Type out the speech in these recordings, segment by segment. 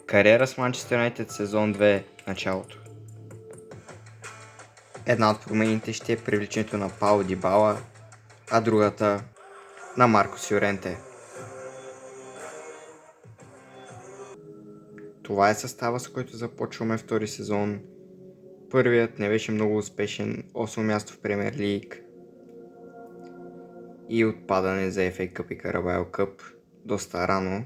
Кариера с Манчестър Юнайтед сезон 2 началото. Една от промените ще е привличането на Пауло Дибала, а другата на Маркос Йоренте. Това е състава, с който започваме втори сезон. Първият не беше много успешен, 8 място в Премиер Лиг и отпадане за FA Cup и Карабао Къп доста рано.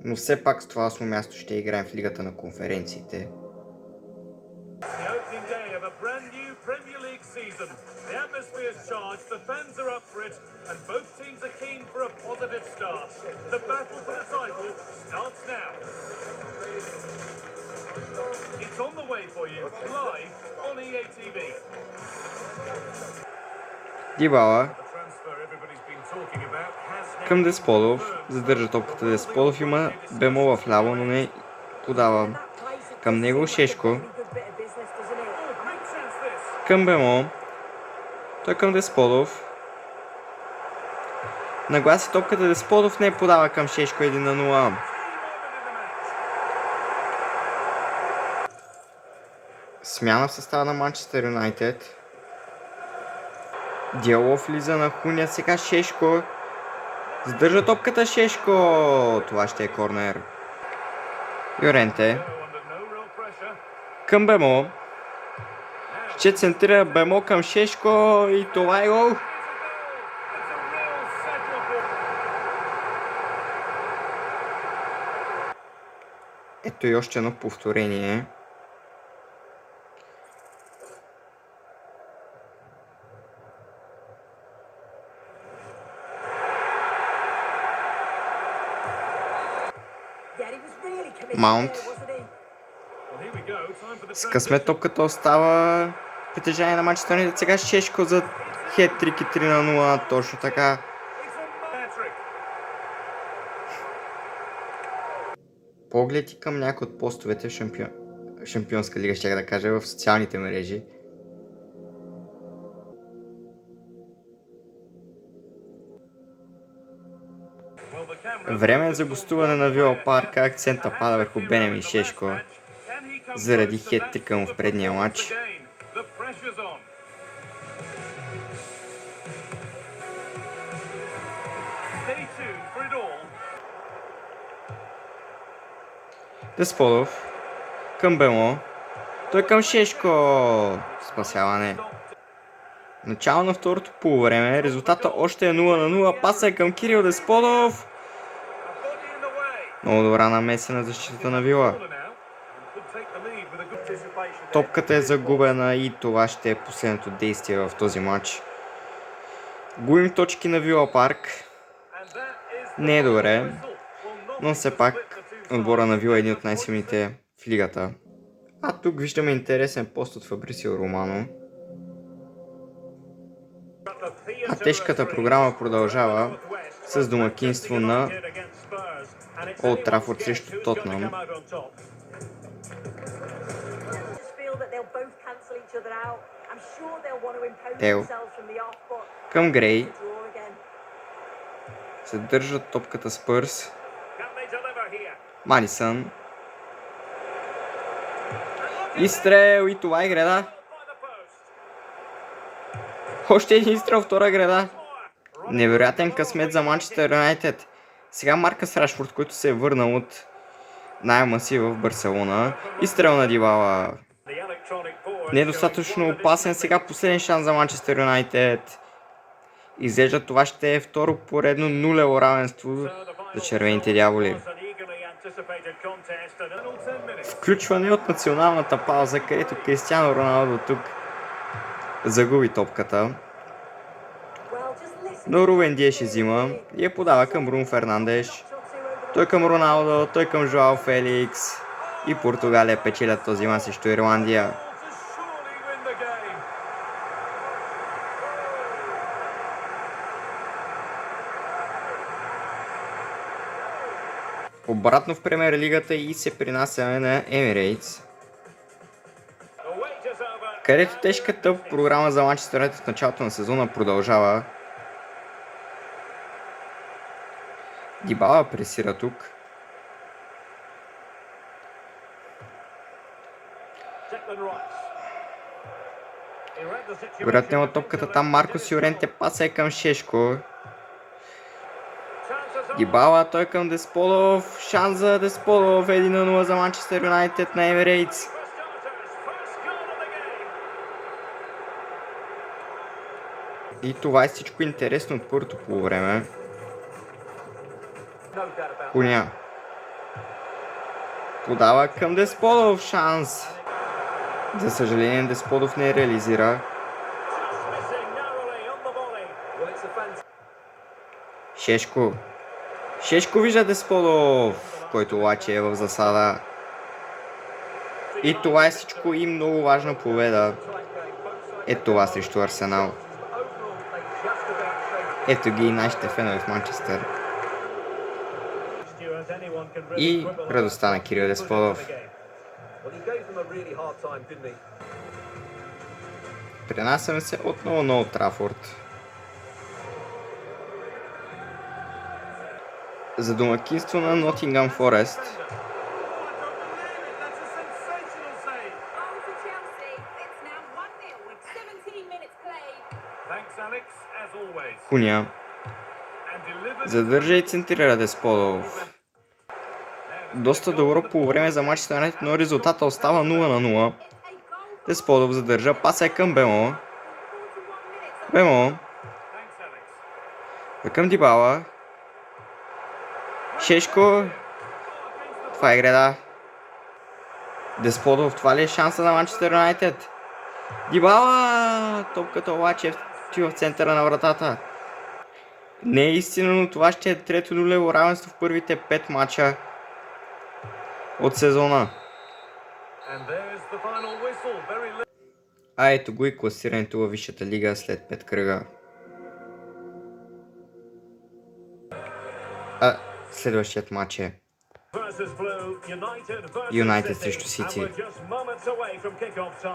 Но все пак с това 8 място ще играем в Лигата на конференциите. The atmosphere is charged, the fans are up for it, and both teams are keen for a positive start. The battle for the title starts now. It's on the way for you, live on EA TV. Дибала The transfer everybody's been talking about has към Десполов, задържа топката Десполов, има Бемо в ляво, но не подава към него. Шешко към Бемо, той към Десполов, нагласи топката Десполов, не подава към Шешко, 1-0. Смяна в състава на Манчестър Юнайтед. Диалов влиза на Хуня, сега Шешко. Задържа топката Шешко. Това ще е корнер. Йоренте към Бемо. Ще центрира Бемо към Шешко и това е гол. Ето и още едно повторение. Маунт. С късмет топката остава притежание на Манчестър Юнайтед. Сега Шешко за хет-трик и 3-0. Точно така. Поглед и към някои от постовете в Шампионска лига, ще да кажа, в социалните мрежи. Време е за гостуване на Вила Парк. Акцента пада върху Бенемин Шешко заради хет-трика му в предния матч. Десполов към Бемо, той към Шешко. Спасяване. Начало на второто полувреме, резултата още е 0-0, паса е към Кирил Десполов. Много добра намеса на защитата на Вила. Топката е загубена и това ще е последното действие в този матч. Губим точки на Вила Парк. Не е добре, но все пак отбора на Вила е един от най-силните в лигата. А тук виждаме интересен пост от Фабрисио Романо. А тежката програма продължава с домакинство на Олд Трафорд срещу Тотнъм. Тел към Грей. Се държат топката Спърс. Малисън. Изстрел и това е греда. Още един изстрел, втора греда. Невероятен късмет за Манчестър Юнайтед. Сега Маркъс Рашфорд, който се е върнал от найема си в Барселона. Изстрел на Дибала. Недостатъчно опасен. Сега последен шанс за Манчестър Юнайтед. Изглежда това ще е второ поредно нулево равенство за червените дяволи. Включване от националната пауза, където Кристиано Роналдо тук загуби топката. Но Рубен Диеш взима и я подава към Бруно Фернандеш. Той към Роналдо, той към Жоао Феликс. И Португалия печелят този мач срещу Ирландия. Обратно в Премиер Лигата и се принасяме на Емирейтс, където тежката програма за Манчестър Юнайтед в началото на сезона продължава. Дибала пресира тук. Declan Rice. He read the situation Вратнема and топката didn't там, let Маркос it Юренте go. паса е към Шешко. Chances are. Дибала, той към Десполов. Шанс за Десполов. 1-0 за Манчестър Юнайтед на Емирейтс. For starters, first goal of the game. И това е всичко интересно от първото полувреме. No doubt about that. Куня. Подава към Десполов. Шанс. За съжаление, Десполов не реализира. Just missing narrowly on the volley. Well, it's a fantastic. Шешко. Шешко вижда Десполов, който обаче е в засада. И това е всичко и много важна победа. Е това срещу Арсенал. Ето ги и нашите фенове в Манчестър. И радостта на Кирил Десполов. Пренасяме се отново на Олд Трафорд. За домакинство на Нотингъм Форест. I don't believe it. That's a sensational save. On to Chelsea. It's now 1-0 with 17 minutes played. Thanks, Alex, as always. Куня. And delivered. Задържа и центрира Десполов. Доста добро по време за Манчестър Юнайтед, но резултата остава 0-0. Десполов задържа, паса е към Бемо. Бемо. Thanks, Alex. Към Дибала. Шешко. Това е греда. Десполов, това ли е шанса на Манчестър Юнайтед? Дибала! Топката обаче в центъра на вратата. Не е истина, но това ще е трето нулево равенство в първите 5 мача от сезона. And there's the final whistle. Very late. А ето го и класирането във Висшата лига след 5 кръга. Следващият матч е Versus Blue, United versus Юнайтед City. срещу Сити. And we're just moments away from kick-off time.